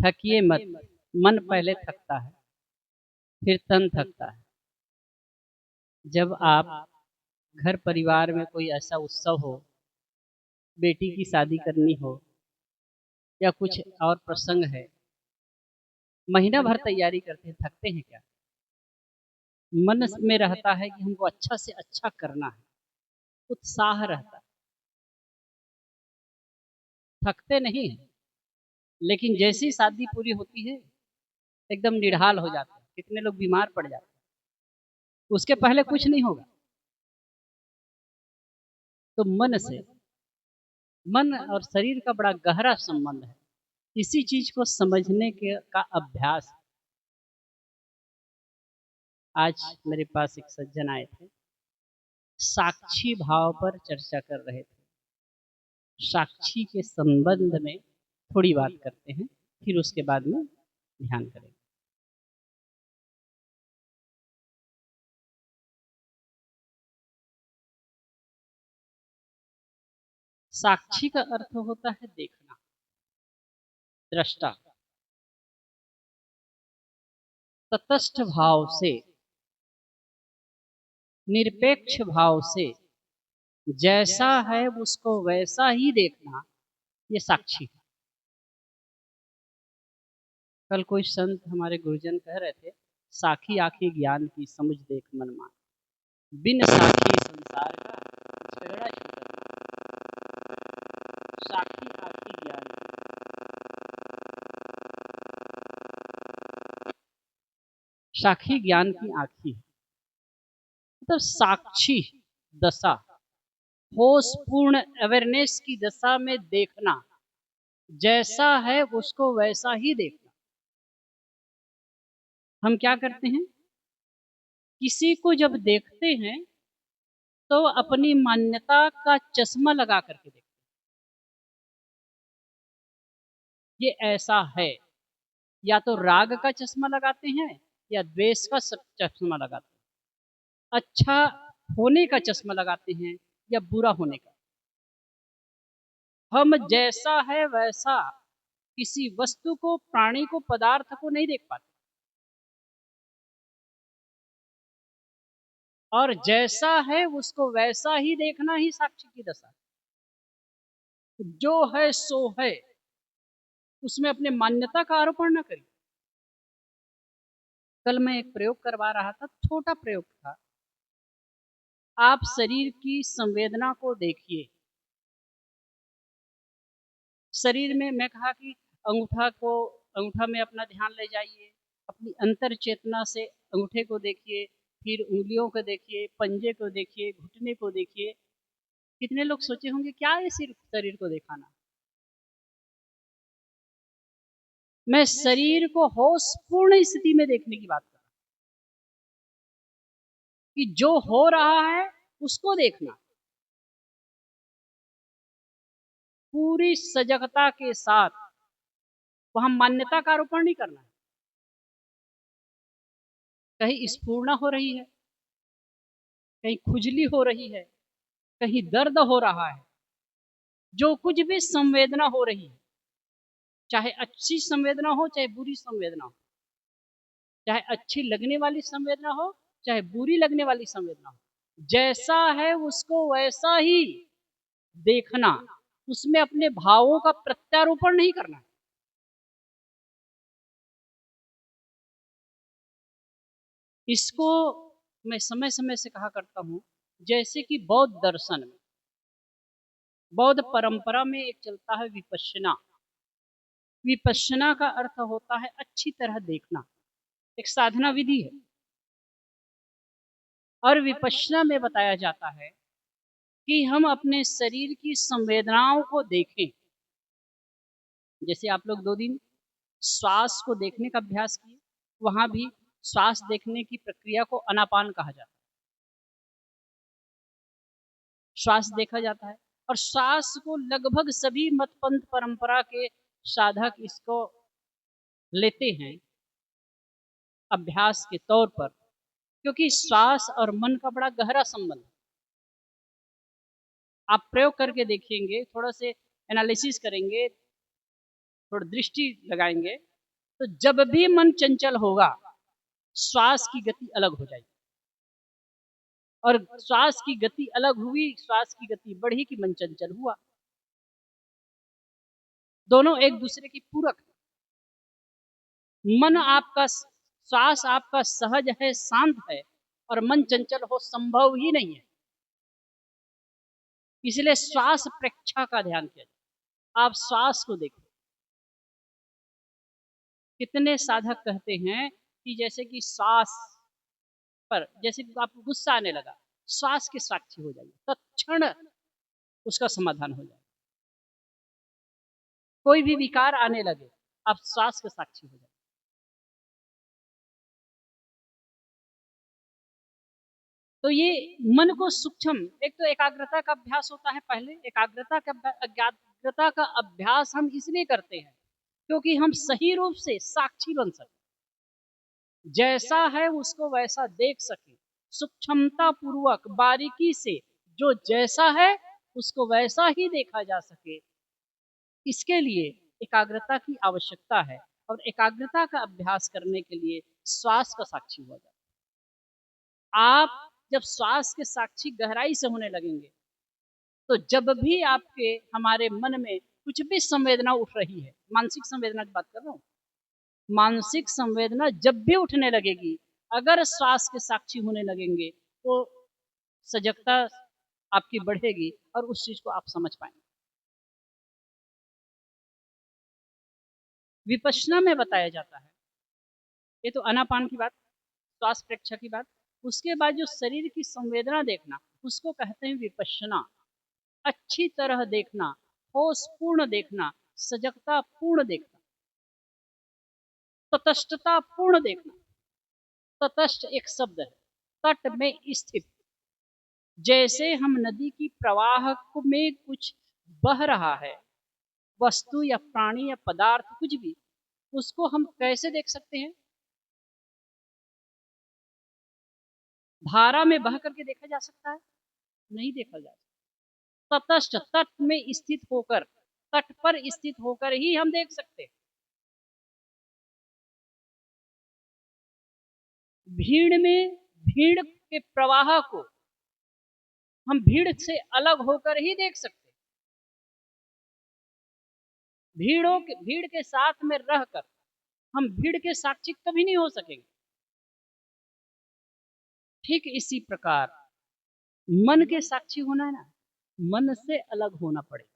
थकिए मत, मन पहले थकता है फिर तन थकता है। जब आप घर परिवार में कोई ऐसा उत्सव हो, बेटी की शादी करनी हो या कुछ और प्रसंग है, महीना भर तैयारी करते हैं, थकते हैं क्या? मन में रहता है कि हमको अच्छा से अच्छा करना है, उत्साह रहता है, थकते नहीं है। लेकिन जैसी शादी पूरी होती है एकदम निढाल हो जाते हैं, कितने लोग बीमार पड़ जाते हैं, उसके पहले कुछ नहीं होगा। तो मन और शरीर का बड़ा गहरा संबंध है। इसी चीज को समझने के का अभ्यास। आज मेरे पास एक सज्जन आए थे, साक्षी भाव पर चर्चा कर रहे थे। साक्षी के संबंध में थोड़ी बात करते हैं, फिर उसके बाद में ध्यान करेंगे। साक्षी का अर्थ होता है देखना, दृष्टा। तटस्थ भाव से, निरपेक्ष भाव से जैसा है उसको वैसा ही देखना, ये साक्षी है। कल कोई संत हमारे गुरुजन कह रहे थे, साखी आखी ज्ञान की समझ देख मन मान, बिन साखी संसार का झगड़ा छूटा। साखी आखी ज्ञान की, साखी ज्ञान की आखी है। मतलब साक्षी दशा, होश पूर्ण अवेयरनेस की दशा में देखना, जैसा है उसको वैसा ही देखना। हम क्या करते हैं, किसी को जब देखते हैं तो अपनी मान्यता का चश्मा लगा करके देखते हैं, ये ऐसा है। या तो राग का चश्मा लगाते हैं या द्वेष का चश्मा लगाते हैं, अच्छा होने का चश्मा लगाते हैं या बुरा होने का। हम जैसा है वैसा किसी वस्तु को, प्राणी को, पदार्थ को नहीं देख पाते। और जैसा है उसको वैसा ही देखना ही साक्षी की दशा। जो है सो है, उसमें अपने मान्यता का आरोपण न करिए। कल मैं एक प्रयोग करवा रहा था, छोटा प्रयोग था। आप शरीर की संवेदना को देखिए। शरीर में मैं कहा कि अंगूठा में अपना ध्यान ले जाइए, अपनी अंतर चेतना से अंगूठे को देखिए, फिर उंगलियों को देखिए, पंजे को देखिए, घुटने को देखिए। कितने लोग सोचे होंगे क्या ये सिर्फ शरीर को दिखाना। मैं शरीर को होश पूर्ण स्थिति में देखने की बात कर रहा हूं, कि जो हो रहा है उसको देखना, पूरी सजगता के साथ। वहां मान्यता का आरोपण नहीं करना है। कहीं स्फूर्णा हो रही है, कहीं खुजली हो रही है, कहीं दर्द हो रहा है, जो कुछ भी संवेदना हो रही है, चाहे अच्छी संवेदना हो चाहे बुरी संवेदना हो, चाहे अच्छी लगने वाली संवेदना हो चाहे बुरी लगने वाली संवेदना हो, जैसा है उसको वैसा ही देखना, उसमें अपने भावों का प्रत्यारोपण नहीं करना है। इसको मैं समय समय से कहा करता हूं, जैसे कि बौद्ध दर्शन में, बौद्ध परंपरा में एक चलता है विपश्यना। विपश्यना का अर्थ होता है अच्छी तरह देखना, एक साधना विधि है। और विपश्यना में बताया जाता है कि हम अपने शरीर की संवेदनाओं को देखें। जैसे आप लोग 2 दिन श्वास को देखने का अभ्यास किए, वहां भी श्वास देखने की प्रक्रिया को अनापान कहा जाता है। श्वास देखा जाता है, और श्वास को लगभग सभी मत पंथ परंपरा के साधक इसको लेते हैं अभ्यास के तौर पर, क्योंकि श्वास और मन का बड़ा गहरा संबंध है। आप प्रयोग करके देखेंगे, थोड़ा से एनालिसिस करेंगे, थोड़ा दृष्टि लगाएंगे, तो जब भी मन चंचल होगा, श्वास की गति अलग हो जाएगी, और श्वास की गति अलग हुई, श्वास की गति बढ़ी कि मन चंचल हुआ। दोनों एक दूसरे की पूरक है। मन आपका, श्वास आपका सहज है, शांत है, और मन चंचल हो संभव ही नहीं है। इसलिए श्वास प्रेक्षा का ध्यान किया जाए। आप श्वास को देखो। कितने साधक कहते हैं कि जैसे कि श्वास पर, जैसे कि आपको गुस्सा आने लगा, श्वास के साक्षी हो जाइए, तत्क्षण उसका समाधान हो जाए। कोई भी विकार आने लगे, आप श्वास के साक्षी हो जाए। तो ये मन को सूक्ष्म, एक तो एकाग्रता का अभ्यास होता है। पहले एकाग्रता का अभ्यास हम इसलिए करते हैं क्योंकि हम सही रूप से साक्षी बन सके, जैसा है उसको वैसा देख सके, सूक्ष्मता पूर्वक बारीकी से जो जैसा है उसको वैसा ही देखा जा सके। इसके लिए एकाग्रता की आवश्यकता है, और एकाग्रता का अभ्यास करने के लिए श्वास का साक्षी हो जाए। आप जब श्वास के साक्षी गहराई से होने लगेंगे, तो जब भी आपके हमारे मन में कुछ भी संवेदना उठ रही है, मानसिक संवेदना की बात कर रहा हूँ, मानसिक संवेदना जब भी उठने लगेगी, अगर श्वास के साक्षी होने लगेंगे तो सजगता आपकी बढ़ेगी और उस चीज को आप समझ पाएंगे। विपश्यना में बताया जाता है, ये तो आनापान की बात, श्वास प्रेक्षा की बात। उसके बाद जो शरीर की संवेदना देखना, उसको कहते हैं विपश्यना। अच्छी तरह देखना, होश पूर्ण देखना, सजगता पूर्ण देखना, तटस्थता पूर्ण देखना। तटस्थ एक शब्द है, तट में स्थित। जैसे हम नदी की प्रवाह में कुछ बह रहा है, वस्तु या प्राणी या पदार्थ कुछ भी, उसको हम कैसे देख सकते हैं? धारा में बह करके देखा जा सकता है? नहीं देखा जा सकता। तटस्थ, तट में स्थित होकर, तट पर स्थित होकर ही हम देख सकते हैं। भीड़ में, भीड़ के प्रवाह को हम भीड़ से अलग होकर ही देख सकते हैं। भीड़ के साथ में रहकर हम भीड़ के साक्षी कभी नहीं हो सकेंगे। ठीक इसी प्रकार मन के साक्षी होना है ना, मन से अलग होना पड़ेगा।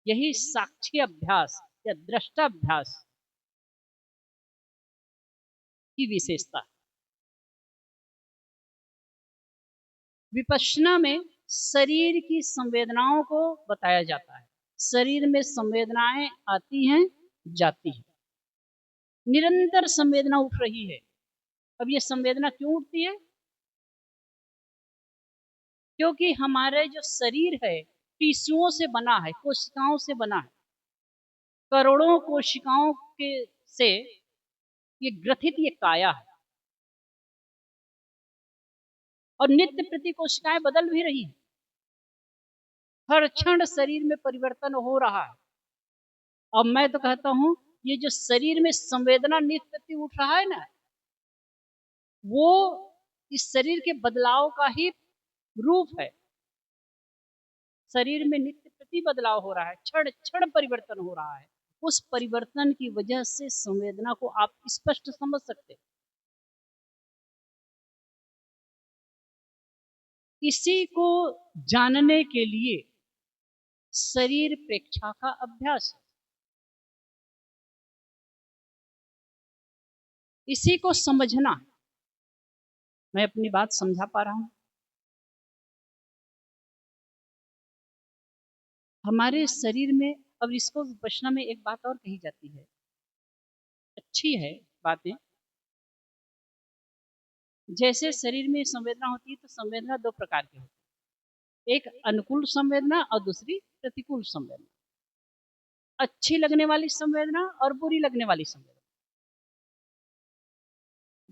यही साक्षी अभ्यास या दृष्टाभ्यास की विशेषता है। विपश्यना में शरीर की संवेदनाओं को बताया जाता है। शरीर में संवेदनाएं आती हैं, जाती हैं, निरंतर संवेदना उठ रही है। अब ये संवेदना क्यों उठती है? क्योंकि हमारे जो शरीर है टिश्युओं से बना है, कोशिकाओं से बना है। करोड़ों कोशिकाओं के से ये ग्रथित ये काया है, और नित्य प्रति कोशिकाएं बदल भी रही है। हर क्षण शरीर में परिवर्तन हो रहा है। और मैं तो कहता हूं, ये जो शरीर में संवेदना नित्य प्रति उठ रहा है ना, वो इस शरीर के बदलाव का ही रूप है। शरीर में नित्य प्रति बदलाव हो रहा है, क्षण क्षण परिवर्तन हो रहा है। उस परिवर्तन की वजह से संवेदना को आप स्पष्ट समझ सकते हैं। इसी को जानने के लिए शरीर प्रेक्षा का अभ्यास है। इसी को समझना। मैं अपनी बात समझा पा रहा हूं? हमारे शरीर में, अब इसको विपश्यना में एक बात और कही जाती है, अच्छी है बातें। जैसे शरीर में संवेदना होती है, तो संवेदना दो प्रकार की होती है, एक अनुकूल संवेदना और दूसरी प्रतिकूल संवेदना। अच्छी लगने वाली संवेदना और बुरी लगने वाली संवेदना।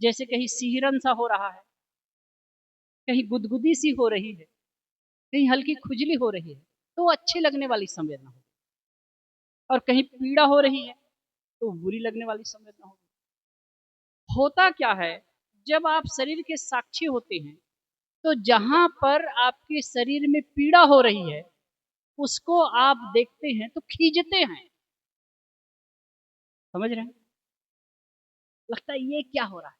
जैसे कहीं सिहरन सा हो रहा है, कहीं गुदगुदी सी हो रही है, कहीं हल्की खुजली हो रही है, तो अच्छी लगने वाली संवेदना होगी। और कहीं पीड़ा हो रही है तो बुरी लगने वाली संवेदना होगी। होता क्या है, जब आप शरीर के साक्षी होते हैं तो जहां पर आपके शरीर में पीड़ा हो रही है उसको आप देखते हैं तो खींचते हैं। समझ रहे हैं? लगता है ये क्या हो रहा है।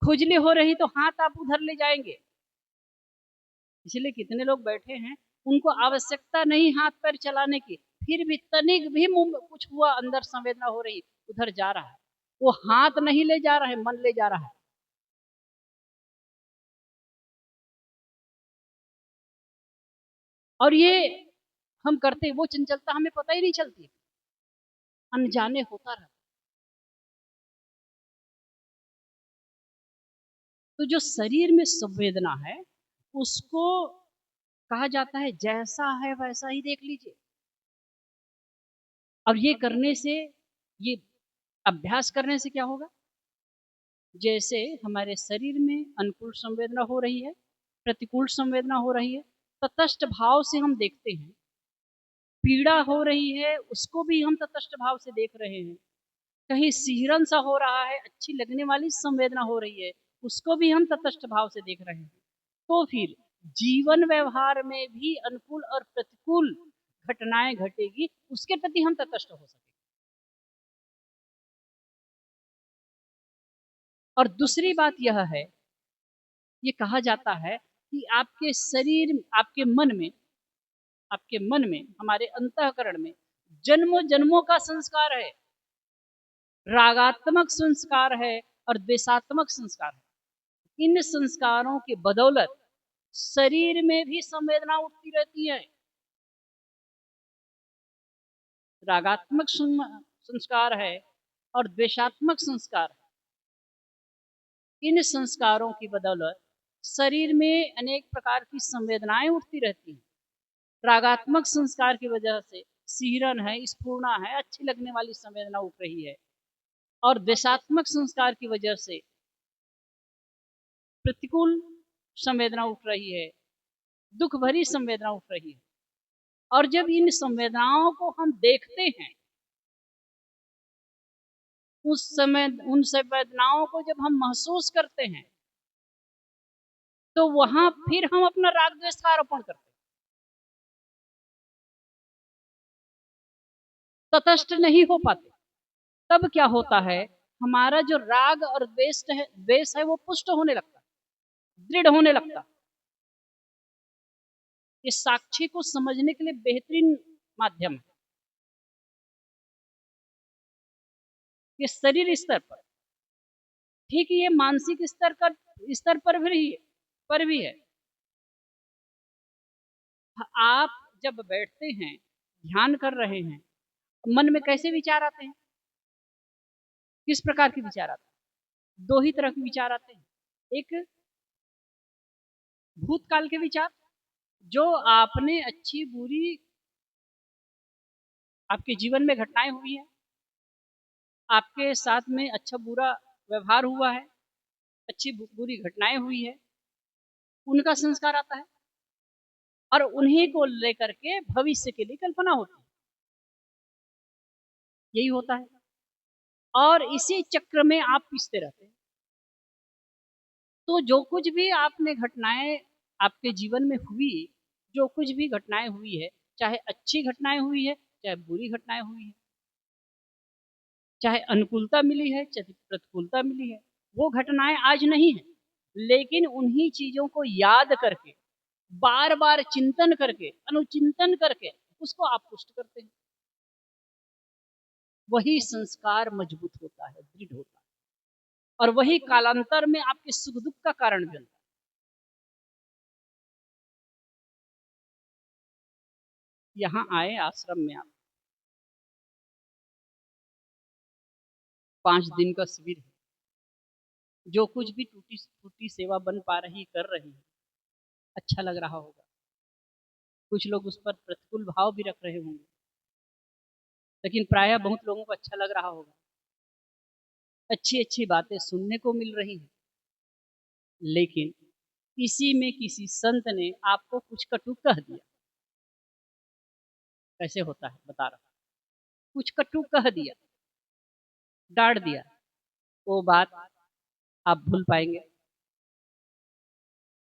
खुजली हो रही तो हाथ आप उधर ले जाएंगे। इसलिए कितने लोग बैठे हैं उनको आवश्यकता नहीं हाथ पैर चलाने की, फिर भी तनिक भी मुंह में कुछ हुआ, अंदर संवेदना हो रही, उधर जा रहा है। वो हाथ नहीं ले जा रहा है, मन ले जा रहा है। और ये हम करते, वो चंचलता हमें पता ही नहीं चलती, अनजाने होता रहता। तो जो शरीर में संवेदना है उसको कहा जाता है जैसा है वैसा ही देख लीजिए। और ये करने से, ये अभ्यास करने से क्या होगा, जैसे हमारे शरीर में अनुकूल संवेदना हो रही है, प्रतिकूल संवेदना हो रही है, तटस्थ भाव से हम देखते हैं। पीड़ा हो रही है उसको भी हम तटस्थ भाव से देख रहे हैं। कहीं सिहरन सा हो रहा है, अच्छी लगने वाली संवेदना हो रही है, उसको भी हम तटस्थ भाव से देख रहे हैं। तो फिर जीवन व्यवहार में भी अनुकूल और प्रतिकूल घटनाएं घटेगी, उसके प्रति हम तटस्थ हो सकें। और दूसरी बात यह है, ये कहा जाता है कि आपके शरीर, आपके मन में, हमारे अंतःकरण में जन्मों जन्मों का संस्कार है। रागात्मक संस्कार है और द्वेषात्मक संस्कार है। इन संस्कारों की बदौलत शरीर में भी संवेदना उठती रहती है। रागात्मक संस्कार है और द्वेषात्मक संस्कार है। इन संस्कारों की बदौलत शरीर में अनेक प्रकार की संवेदनाएं उठती रहती हैं। रागात्मक संस्कार की वजह से सिहरन है, स्फूर्णा है, अच्छी लगने वाली संवेदना उठ रही है। और द्वेषात्मक संस्कार की वजह से प्रतिकूल संवेदना उठ रही है, दुख भरी संवेदना उठ रही है। और जब इन संवेदनाओं को हम देखते हैं, उस समय उन संवेदनाओं को जब हम महसूस करते हैं तो वहां फिर हम अपना राग द्वेष का आरोपण करते हैं। तटस्थ नहीं हो पाते। तब क्या होता है, हमारा जो राग और द्वेष है वो पुष्ट होने लगता है, दृढ़ होने लगता है। इस साक्षी को समझने के लिए बेहतरीन माध्यम है ये शरीर स्तर पर, ठीक ये मानसिक स्तर पर भी है। आप जब बैठते हैं, ध्यान कर रहे हैं, मन में कैसे विचार आते हैं, किस प्रकार के विचार आते हैं? दो ही तरह के विचार आते हैं। एक भूतकाल के विचार, जो आपने अच्छी बुरी, आपके जीवन में घटनाएं हुई हैं, आपके साथ में अच्छा बुरा व्यवहार हुआ है, अच्छी बुरी घटनाएं हुई है, उनका संस्कार आता है और उन्हीं को लेकर के भविष्य के लिए कल्पना होती है। यही होता है और इसी चक्र में आप पिसते रहते हैं। तो जो कुछ भी आपने घटनाएं आपके जीवन में हुई, जो कुछ भी घटनाएं हुई है, चाहे अच्छी घटनाएं हुई है, चाहे बुरी घटनाएं हुई है, चाहे अनुकूलता मिली है, चाहे प्रतिकूलता मिली है, वो घटनाएं आज नहीं है, लेकिन उन्हीं चीजों को याद करके, बार बार चिंतन करके, अनुचिंतन करके उसको आप पुष्ट करते हैं। वही संस्कार मजबूत होता है, दृढ़ होता है और वही कालांतर में आपके सुख दुख का कारण बनता है। यहाँ आए आश्रम में, आप 5 दिन का शिविर है। जो कुछ भी टूटी फूटी सेवा बन पा रही कर रही है, अच्छा लग रहा होगा। कुछ लोग उस पर प्रतिकूल भाव भी रख रहे होंगे, लेकिन प्रायः बहुत लोगों को अच्छा लग रहा होगा। अच्छी अच्छी बातें सुनने को मिल रही हैं। लेकिन इसी में किसी संत ने आपको कुछ कटु कह दिया, कैसे होता है बता रहा हूं। कुछ कटु कह दिया, डांट दिया, वो बात आप भूल पाएंगे।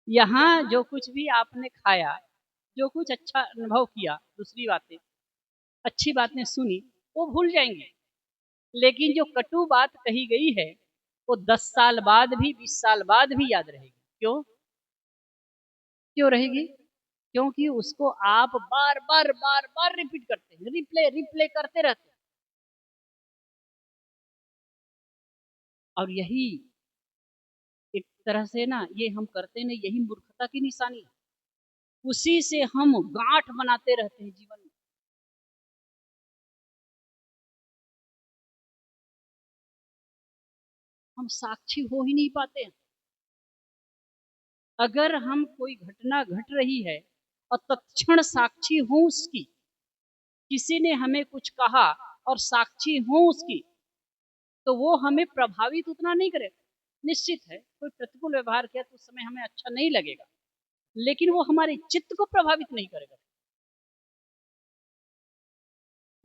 यहाँ जो कुछ भी आपने खाया, जो कुछ अच्छा अनुभव किया, दूसरी बातें अच्छी बातें सुनी, वो भूल जाएंगे। लेकिन जो कटु बात कही गई है वो 10 साल बाद भी, 20 साल बाद भी याद रहेगी। क्यों? क्यों रहेगी? क्योंकि उसको आप बार बार बार बार रिपीट करते हैं, रिप्ले रिप्ले करते रहते हैं। और यही एक तरह से ना, ये हम करते ना, यही मूर्खता की निशानी है। उसी से हम गांठ बनाते रहते हैं जीवन में। हम साक्षी हो ही नहीं पाते हैं। अगर हम कोई घटना घट रही है और तत्क्षण साक्षी हो उसकी, किसी ने हमें कुछ कहा और साक्षी हो उसकी, तो वो हमें प्रभावित उतना नहीं करेगा। निश्चित है कोई प्रतिकूल व्यवहार किया तो उस समय हमें अच्छा नहीं लगेगा, लेकिन वो हमारे चित्त को प्रभावित नहीं करेगा।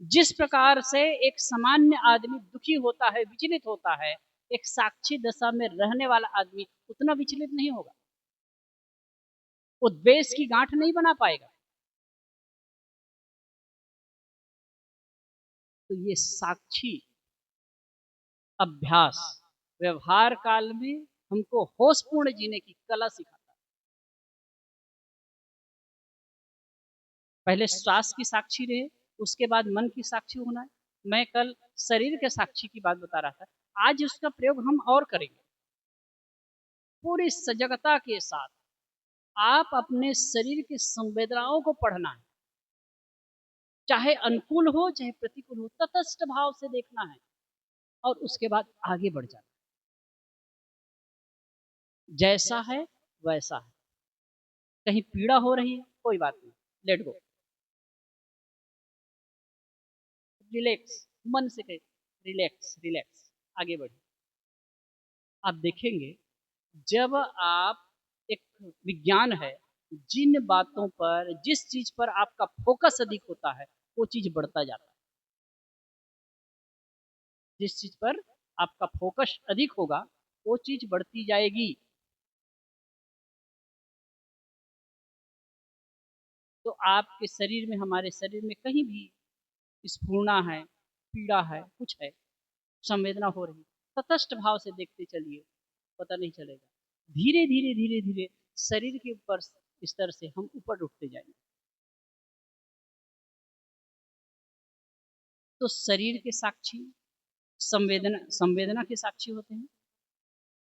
जिस प्रकार से एक सामान्य आदमी दुखी होता है, विचलित होता है, एक साक्षी दशा में रहने वाला आदमी उतना विचलित नहीं होगा। वो द्वेष की गांठ नहीं बना पाएगा। तो ये साक्षी अभ्यास व्यवहार काल में हमको होशपूर्ण जीने की कला सिखाता है। पहले श्वास की साक्षी रहे, उसके बाद मन की साक्षी होना है। मैं कल शरीर के साक्षी की बात बता रहा था, आज उसका प्रयोग हम और करेंगे पूरी सजगता के साथ। आप अपने शरीर की संवेदनाओं को पढ़ना है, चाहे अनुकूल हो चाहे प्रतिकूल हो, तटस्थ भाव से देखना है और उसके बाद आगे बढ़ जाना। जैसा है वैसा है। कहीं पीड़ा हो रही है, कोई बात नहीं, लेट गो, रिलैक्स, मन से कहे रिलैक्स रिलैक्स, आगे बढ़िए। आप देखेंगे जब आप, एक विज्ञान है, जिन बातों पर, जिस चीज पर आपका फोकस अधिक होता है वो चीज बढ़ता जाता है। जिस चीज पर आपका फोकस अधिक होगा वो चीज बढ़ती जाएगी। तो आपके शरीर में, हमारे शरीर में कहीं भी स्फूर्णा है, पीड़ा है, कुछ है, संवेदना हो रही, तटस्थ भाव से देखते चलिए, पता नहीं चलेगा। धीरे धीरे धीरे धीरे शरीर के ऊपर स्तर से हम ऊपर उठते जाएंगे। तो शरीर के साक्षी संवेदना, संवेदना के साक्षी होते हैं,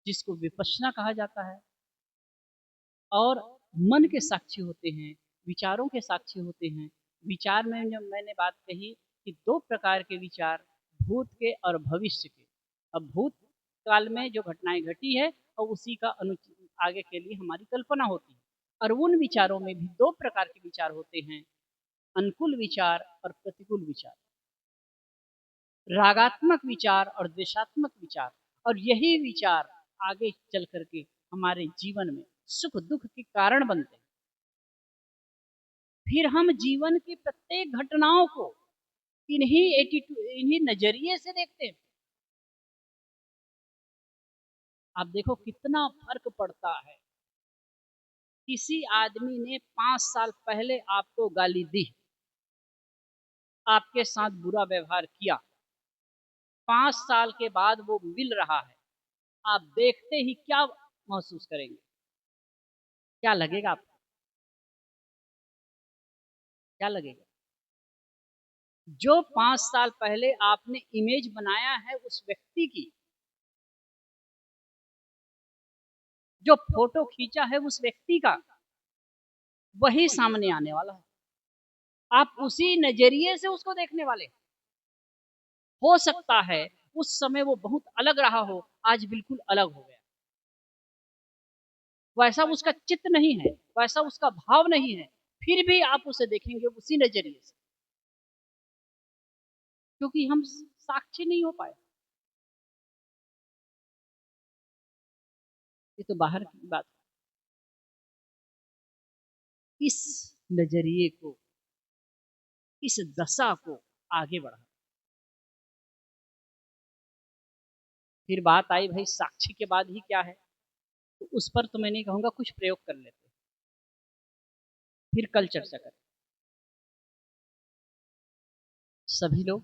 जिसको विपश्यना कहा जाता है। और मन के साक्षी होते हैं, विचारों के साक्षी होते हैं। विचार में जब मैंने बात कही कि दो प्रकार के विचार, भूत के और भविष्य के। अब भूत काल में जो घटनाएं घटी है और उसी का आगे के लिए हमारी कल्पना होती है। और उन विचारों में भी दो प्रकार के विचार होते हैं, अनुकूल विचार और प्रतिकूल विचार, रागात्मक विचार और द्वेषात्मक विचार। और यही विचार आगे चल करके हमारे जीवन में सुख दुख के कारण बनते हैं। फिर हम जीवन की प्रत्येक घटनाओं को इन्हीं एटीट्यूड, इन्हीं नजरिए से देखते हैं। आप देखो कितना फर्क पड़ता है। किसी आदमी ने 5 साल पहले आपको गाली दी, आपके साथ बुरा व्यवहार किया, 5 साल के बाद वो मिल रहा है, आप देखते ही क्या महसूस करेंगे? क्या लगेगा आपको? क्या लगेगा? जो 5 साल पहले आपने इमेज बनाया है उस व्यक्ति की, जो फोटो खींचा है उस व्यक्ति का, वही सामने आने वाला है। आप उसी नजरिए से उसको देखने वाले। हो सकता है उस समय वो बहुत अलग रहा हो, आज बिल्कुल अलग हो गया। वैसा उसका चित्त नहीं है, वैसा उसका भाव नहीं है, फिर भी आप उसे देखेंगे उसी नजरिए से, क्योंकि हम साक्षी नहीं हो पाए। ये तो बाहर की बात। इस नजरिए को, इस दशा को आगे बढ़ा। फिर बात आई भाई साक्षी के बाद ही क्या है, तो उस पर तो मैं नहीं कहूँगा, कुछ प्रयोग कर लेते, फिर कल चर्चा करें। सभी लोग